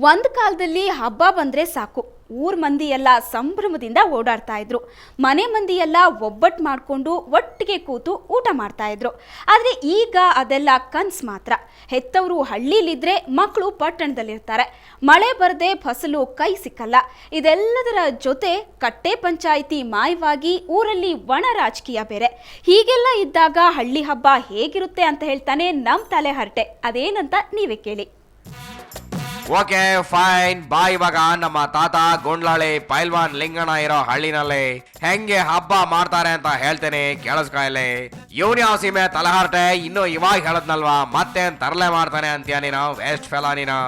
ಒಂದು ಕಾಲದಲ್ಲಿ ಹಬ್ಬ ಬಂದರೆ ಸಾಕು, ಊರ್ ಮಂದಿ ಎಲ್ಲ ಸಂಭ್ರಮದಿಂದ ಓಡಾಡ್ತಾ ಇದ್ರು. ಮನೆ ಮಂದಿ ಎಲ್ಲ ಒಬ್ಬಟ್ಟು ಮಾಡಿಕೊಂಡು ಒಟ್ಟಿಗೆ ಕೂತು ಊಟ ಮಾಡ್ತಾ ಇದ್ರು. ಆದರೆ ಈಗ ಅದೆಲ್ಲ ಕನ್ಸು ಮಾತ್ರ. ಹೆತ್ತವರು ಹಳ್ಳಿಲಿದ್ರೆ ಮಕ್ಕಳು ಪಟ್ಟಣದಲ್ಲಿರ್ತಾರೆ. ಮಳೆ ಬರದೆ ಫಸಲು ಕೈ ಸಿಕ್ಕಲ್ಲ. ಇದೆಲ್ಲದರ ಜೊತೆ ಕಟ್ಟೆ ಪಂಚಾಯಿತಿ ಮಾಯವಾಗಿ ಊರಲ್ಲಿ ಒಣ ರಾಜಕೀಯ ಬೇರೆ. ಹೀಗೆಲ್ಲ ಇದ್ದಾಗ ಹಳ್ಳಿ ಹಬ್ಬ ಹೇಗಿರುತ್ತೆ ಅಂತ ಹೇಳ್ತಾನೆ ನಮ್ಮ ತಲೆ ಹರಟೆ. ಅದೇನಂತ ನೀವೇ ಕೇಳಿ. ಓಕೆ ಫೈನ್ ಬಾ. ಇವಾಗ ನಮ್ಮ ತಾತ ಗುಂಡ್ಲಾಳಿ ಪೈಲ್ವಾನ್ ಲಿಂಗಣ್ಣ ಇರೋ ಹಳ್ಳಿನಲ್ಲಿ ಹೆಂಗೆ ಹಬ್ಬ ಮಾಡ್ತಾರೆ ಅಂತ ಹೇಳ್ತೇನೆ, ಕೇಳಿಸ್ಕಾಯಲ್ಲಿ. ಇವನ್ ಯಾವ ಸೀಮೆ ತಲಹಾರ್ಟೆ, ಇನ್ನು ಇವಾಗ ಹೇಳದ್ನಲ್ವಾ, ಮತ್ತೇನ್ ತರಲೆ ಮಾಡ್ತಾನೆ ಅಂತೀಯ ನೀನು, ವೇಸ್ಟ್ ಫೆಲ ನೀನು.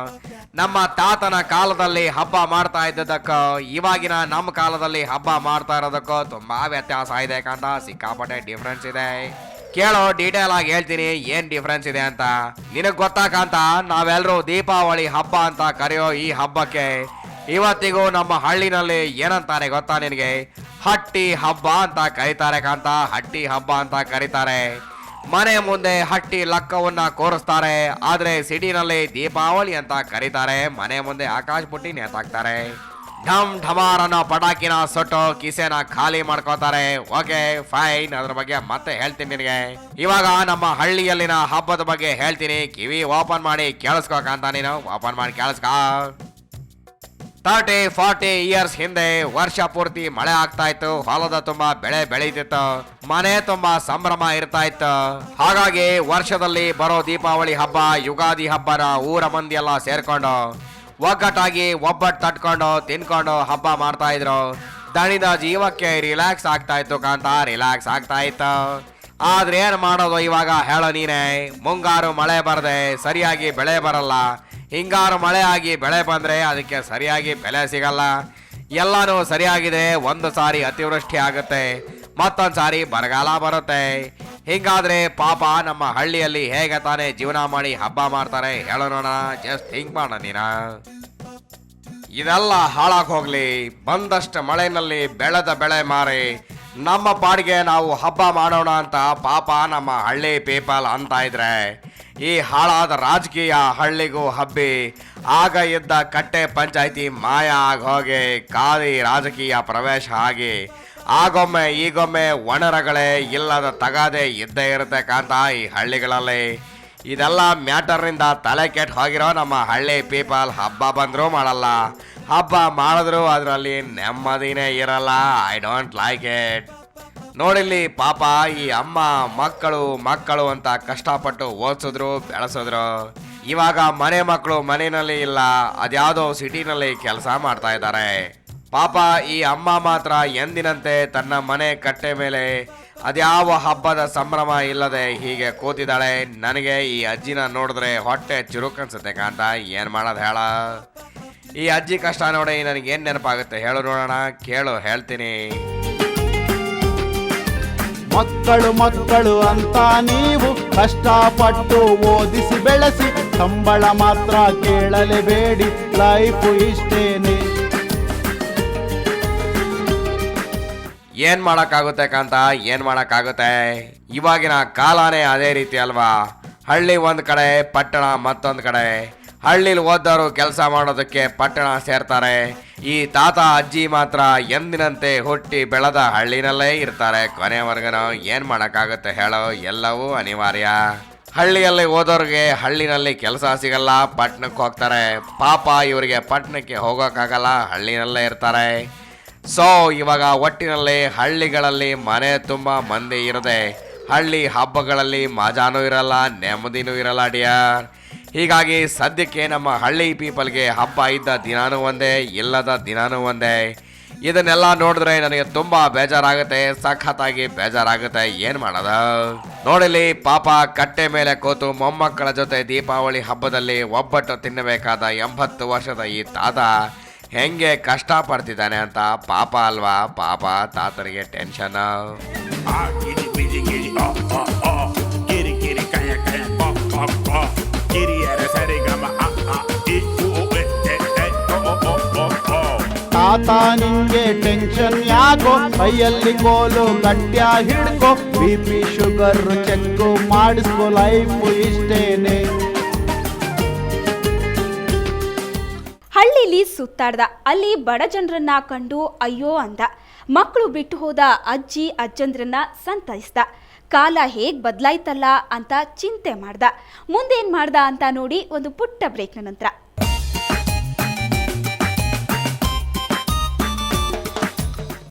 ನಮ್ಮ ತಾತನ ಕಾಲದಲ್ಲಿ ಹಬ್ಬ ಮಾಡ್ತಾ ಇದ್ದದಕ್ಕೂ ಇವಾಗಿನ ನಮ್ಮ ಕಾಲದಲ್ಲಿ ಹಬ್ಬ ಮಾಡ್ತಾ ಇರೋದಕ್ಕೂ ತುಂಬಾ ವ್ಯತ್ಯಾಸ ಇದೆ ಕಾಂತ, ಸಿಕ್ಕಾಪಟ್ಟೆ ಡಿಫ್ರೆನ್ಸ್ ಇದೆ. ಕೇಳೋ, ಡೀಟೇಲ್ ಆಗಿ ಹೇಳ್ತೀನಿ ಏನ್ ಡಿಫ್ರೆನ್ಸ್ ಇದೆ ಅಂತ. ನಿನಗ್ ಗೊತ್ತಾಕಂತ ನಾವೆಲ್ಲರೂ ದೀಪಾವಳಿ ಹಬ್ಬ ಅಂತ ಕರೆಯೋ ಈ ಹಬ್ಬಕ್ಕೆ ಇವತ್ತಿಗೂ ನಮ್ಮ ಹಳ್ಳಿನಲ್ಲಿ ಏನಂತಾರೆ ಗೊತ್ತಾ ನಿನಗೆ? ಹಟ್ಟಿ ಹಬ್ಬ ಅಂತ ಕರೀತಾರೆ ಕಾಂತ, ಹಟ್ಟಿ ಹಬ್ಬ ಅಂತ ಕರೀತಾರೆ. ಮನೆ ಮುಂದೆ ಹಟ್ಟಿ ಲಕ್ಕವನ್ನ ಕೋರಿಸ್ತಾರೆ, ಆದ್ರೆ ಸಿಟಿನಲ್ಲಿ ದೀಪಾವಳಿ ಅಂತ ಕರೀತಾರೆ. ಮನೆ ಮುಂದೆ ಆಕಾಶ ಪುಟ್ಟಿ ನೇತಾಕ್ತಾರೆ, ಢಮ್ ಢಮಾರ್ ಅನ್ನೋ ಪಟಾಕಿನ ಸುಟ್ಟು ಕಿಸೆನ ಖಾಲಿ ಮಾಡ್ಕೋತಾರೆ. ಓಕೆ ಫೈನ್, ಅದ್ರ ಬಗ್ಗೆ ಮತ್ತೆ ಹೇಳ್ತೀನಿ ನಿನಗೆ. ಇವಾಗ ನಮ್ಮ ಹಳ್ಳಿಯಲ್ಲಿನ ಹಬ್ಬದ ಬಗ್ಗೆ ಹೇಳ್ತೀನಿ, ಕಿವಿ ಓಪನ್ ಮಾಡಿ ಕೇಳಿಸ್ಕೋಕಂತ ನೀನು, ಓಪನ್ ಮಾಡಿ ಕೇಳಿಸ್ಕೋ. 30-40 ಇಯರ್ಸ್ ಹಿಂದೆ ವರ್ಷ ಪೂರ್ತಿ ಮಳೆ ಆಗ್ತಾ ಇತ್ತು, ಹೊಲದ ತುಂಬಾ ಬೆಳೆ ಬೆಳೀತಿತ್ತು, ಮನೆ ತುಂಬಾ ಸಂಭ್ರಮ ಇರ್ತಾ ಇತ್ತು. ಹಾಗಾಗಿ ವರ್ಷದಲ್ಲಿ ಬರೋ ದೀಪಾವಳಿ ಹಬ್ಬ, ಯುಗಾದಿ ಹಬ್ಬನ ಊರ ಮಂದಿ ಎಲ್ಲ ಸೇರ್ಕೊಂಡು ಒಗ್ಗಟ್ಟಾಗಿ ಒಬ್ಬಟ್ಟು ತಟ್ಕೊಂಡು ತಿನ್ಕೊಂಡು ಹಬ್ಬ ಮಾಡ್ತಾ ಇದ್ರು. ದಣಿದ ಜೀವಕ್ಕೆ ರಿಲ್ಯಾಕ್ಸ್ ಆಗ್ತಾ ಇತ್ತು ಕಾಂತ, ರಿಲ್ಯಾಕ್ಸ್ ಆಗ್ತಾ ಇತ್ತು. ಆದ್ರೆ ಏನ್ ಮಾಡೋದು ಇವಾಗ ಹೇಳೋ ನೀನೆ? ಮುಂಗಾರು ಮಳೆ ಬರದೆ ಸರಿಯಾಗಿ ಬೆಳೆ ಬರಲ್ಲ, ಹಿಂಗಾರು ಮಳೆ ಆಗಿ ಬೆಳೆ ಬಂದ್ರೆ ಅದಕ್ಕೆ ಸರಿಯಾಗಿ ಬೆಲೆ ಸಿಗಲ್ಲ. ಎಲ್ಲಾನು ಸರಿಯಾಗಿದೆ, ಒಂದು ಸಾರಿ ಅತಿವೃಷ್ಟಿ ಆಗುತ್ತೆ, ಮತ್ತೊಂದ್ ಸಾರಿ ಬರಗಾಲ ಬರುತ್ತೆ. ಹಿಂಗಾದ್ರೆ ಪಾಪ ನಮ್ಮ ಹಳ್ಳಿಯಲ್ಲಿ ಹೇಗೆ ತಾನೇ ಜೀವನ ಮಾಡಿ ಹಬ್ಬ ಮಾಡ್ತಾರೆ ಹೇಳೋಣ? ಜಸ್ಟ್ ಥಿಂಕ್ ಮಾಡೋಣ ನೀನ. ಇದೆಲ್ಲ ಹಾಳಾಗ್ ಹೋಗ್ಲಿ, ಬಂದಷ್ಟು ಮಳೆನಲ್ಲಿ ಬೆಳೆದ ಬೆಳೆ ಮಾರಿ ನಮ್ಮ ಪಾಡಿಗೆ ನಾವು ಹಬ್ಬ ಮಾಡೋಣ ಅಂತ ಪಾಪ ನಮ್ಮ ಹಳ್ಳಿ ಪೀಪಲ್ ಅಂತ ಇದ್ರೆ, ಈ ಹಾಳಾದ ರಾಜಕೀಯ ಹಳ್ಳಿಗೂ ಹಬ್ಬಿ ಆಗ ಇದ್ದ ಕಟ್ಟೆ ಪಂಚಾಯಿತಿ ಮಾಯ ಆಗೋಗಿ ಖಾಲಿ ರಾಜಕೀಯ ಪ್ರವೇಶ ಆಗಿ ಆಗೊಮ್ಮೆ ಈಗೊಮ್ಮೆ ಒಣರಗಳೇ ಇಲ್ಲದ ತಗಾದೆ ಇದ್ದೇ ಇರುತ್ತೆ ಕಾಂತ ಈ ಹಳ್ಳಿಗಳಲ್ಲಿ. ಇದೆಲ್ಲ ಮ್ಯಾಟರ್ನಿಂದ ತಲೆ ಕೆಟ್ಟು ಹೋಗಿರೋ ನಮ್ಮ ಹಳ್ಳಿ ಪೀಪಲ್ ಹಬ್ಬ ಬಂದರೂ ಮಾಡಲ್ಲ, ಹಬ್ಬ ಮಾಡಿದ್ರು ಅದರಲ್ಲಿ ನೆಮ್ಮದಿನೇ ಇರಲ್ಲ. I don't like it. ನೋಡಿಲ್ಲಿ ಪಾಪ ಈ ಅಮ್ಮ ಮಕ್ಕಳು ಅಂತ ಕಷ್ಟಪಟ್ಟು ಓದಿಸಿದ್ರು ಬೆಳೆಸಿದ್ರು. ಇವಾಗ ಮನೆ ಮಕ್ಕಳು ಮನೆಯಲ್ಲಿ ಇಲ್ಲ, ಅದ್ಯಾವುದೋ ಸಿಟಿನಲ್ಲಿ ಕೆಲಸ ಮಾಡ್ತಾ ಇದ್ದಾರೆ. ಪಾಪ ಈ ಅಮ್ಮ ಮಾತ್ರ ಎಂದಿನಂತೆ ತನ್ನ ಮನೆ ಕಟ್ಟೆ ಮೇಲೆ ಅದ್ಯಾವ ಹಬ್ಬದ ಸಂಭ್ರಮ ಇಲ್ಲದೆ ಹೀಗೆ ಕೂತಿದ್ದಾಳೆ. ನನಗೆ ಈ ಅಜ್ಜಿನ ನೋಡಿದ್ರೆ ಹೊಟ್ಟೆ ಚುರುಕನ್ಸುತ್ತೆ ಕಾಂತ, ಏನ್ ಮಾಡೋದು ಹೇಳ? ಈ ಅಜ್ಜಿ ಕಷ್ಟ ನೋಡಿ ನನಗೇನ್ ನೆನಪಾಗುತ್ತೆ ಹೇಳು ನೋಡೋಣ, ಕೇಳು ಹೇಳ್ತೀನಿ. ಮಕ್ಕಳು ಅಂತ ನೀವು ಕಷ್ಟಪಟ್ಟು ಓದಿಸಿ ಬೆಳೆಸಿ, ಸಂಬಳ ಮಾತ್ರ ಕೇಳಲೇಬೇಡಿ, ಲೈಫ್ ಇಷ್ಟೇನೆ. ಏನ್ ಮಾಡಕ್ಕಾಗುತ್ತೆ ಕಾಂತ, ಏನ್ ಮಾಡಕ್ಕಾಗುತ್ತೆ? ಇವಾಗಿನ ಕಾಲನೇ ಅದೇ ರೀತಿ ಅಲ್ವಾ. ಹಳ್ಳಿ ಒಂದ್ ಕಡೆ, ಪಟ್ಟಣ ಮತ್ತೊಂದ್ ಕಡೆ. ಹಳ್ಳಿಲಿ ಓದೋರು ಕೆಲಸ ಮಾಡೋದಕ್ಕೆ ಪಟ್ಟಣ ಸೇರ್ತಾರೆ. ಈ ತಾತ ಅಜ್ಜಿ ಮಾತ್ರ ಎಂದಿನಂತೆ ಹುಟ್ಟಿ ಬೆಳೆದ ಹಳ್ಳಿನಲ್ಲೇ ಇರ್ತಾರೆ ಕೊನೆವರೆಗೂ. ಏನ್ ಮಾಡಕ್ಕಾಗುತ್ತೆ ಹೇಳೋ, ಎಲ್ಲವೂ ಅನಿವಾರ್ಯ. ಹಳ್ಳಿಯಲ್ಲಿ ಓದೋರ್ಗೆ ಹಳ್ಳಿನಲ್ಲಿ ಕೆಲಸ ಸಿಗಲ್ಲ, ಪಟ್ಟಣಕ್ಕೆ ಹೋಗ್ತಾರೆ. ಪಾಪ ಇವರಿಗೆ ಪಟ್ಟಣಕ್ಕೆ ಹೋಗೋಕ್ಕಾಗಲ್ಲ, ಹಳ್ಳಿನಲ್ಲೇ ಇರ್ತಾರೆ. ಸೊ ಇವಾಗ ಒಟ್ಟಿನಲ್ಲಿ ಹಳ್ಳಿಗಳಲ್ಲಿ ಮನೆ ತುಂಬ ಮಂದಿ ಇರದೆ ಹಳ್ಳಿ ಹಬ್ಬಗಳಲ್ಲಿ ಮಜಾನೂ ಇರಲ್ಲ, ನೆಮ್ಮದಿನೂ ಇರಲ್ಲ ಡಿಯರ್. ಹೀಗಾಗಿ ಸದ್ಯಕ್ಕೆ ನಮ್ಮ ಹಳ್ಳಿ ಪೀಪಲ್ಗೆ ಹಬ್ಬ ಇದ್ದ ದಿನಾನೂ ಒಂದೇ, ಇಲ್ಲದ ದಿನಾನೂ ಒಂದೇ. ಇದನ್ನೆಲ್ಲ ನೋಡಿದ್ರೆ ನನಗೆ ತುಂಬ ಬೇಜಾರಾಗುತ್ತೆ, ಸಖತ್ತಾಗಿ ಬೇಜಾರಾಗುತ್ತೆ. ಏನು ಮಾಡೋದು? ನೋಡಿಲಿ ಪಾಪ ಕಟ್ಟೆ ಮೇಲೆ ಕೂತು ಮೊಮ್ಮಕ್ಕಳ ಜೊತೆ ದೀಪಾವಳಿ ಹಬ್ಬದಲ್ಲಿ ಒಬ್ಬಟ್ಟು ತಿನ್ನಬೇಕಾದ 80 ವರ್ಷದ ಈ ತಾತ ಹೆಂಗೆ ಕಷ್ಟ ಪಡ್ತಿದ್ದಾನೆ ಅಂತ. ಪಾಪ ಅಲ್ವಾ, ಪಾಪ ತಾತರಿಗೆ ಟೆನ್ಷನ್. ತಾತ ನಿಂಗೆ ಟೆನ್ಷನ್ ಯಾಕೋ, ಕೈಯಲ್ಲಿ ಕೋಲು ಗಟ್ಟ್ಯಾ ಹಿಡ್ಕೋ, BP ಶುಗರ್ ಚೆಕ್ ಮಾಡಿಸ್ಕೋ, ಲೈಫ್ ಇಷ್ಟೇನೆ. ಹಳ್ಳಿಲಿ ಸುತ್ತಾಡ್ದ. ಅಲ್ಲಿ ಬಡ ಜನರನ್ನ ಕಂಡು ಅಯ್ಯೋ ಅಂದ. ಮಕ್ಕಳು ಬಿಟ್ಟು ಹೋದ ಅಜ್ಜಿ ಅಜ್ಜಂದ್ರನ್ನ ಸಂತೈಸ್ದ. ಕಾಲ ಹೇಗ್ ಬದಲಾಯ್ತಲ್ಲ ಅಂತ ಚಿಂತೆ ಮಾಡ್ದ. ಮುಂದೇನ್ ಮಾಡ್ದ ಅಂತ ನೋಡಿ ಒಂದು ಪುಟ್ಟ ಬ್ರೇಕ್ನ ನಂತರ.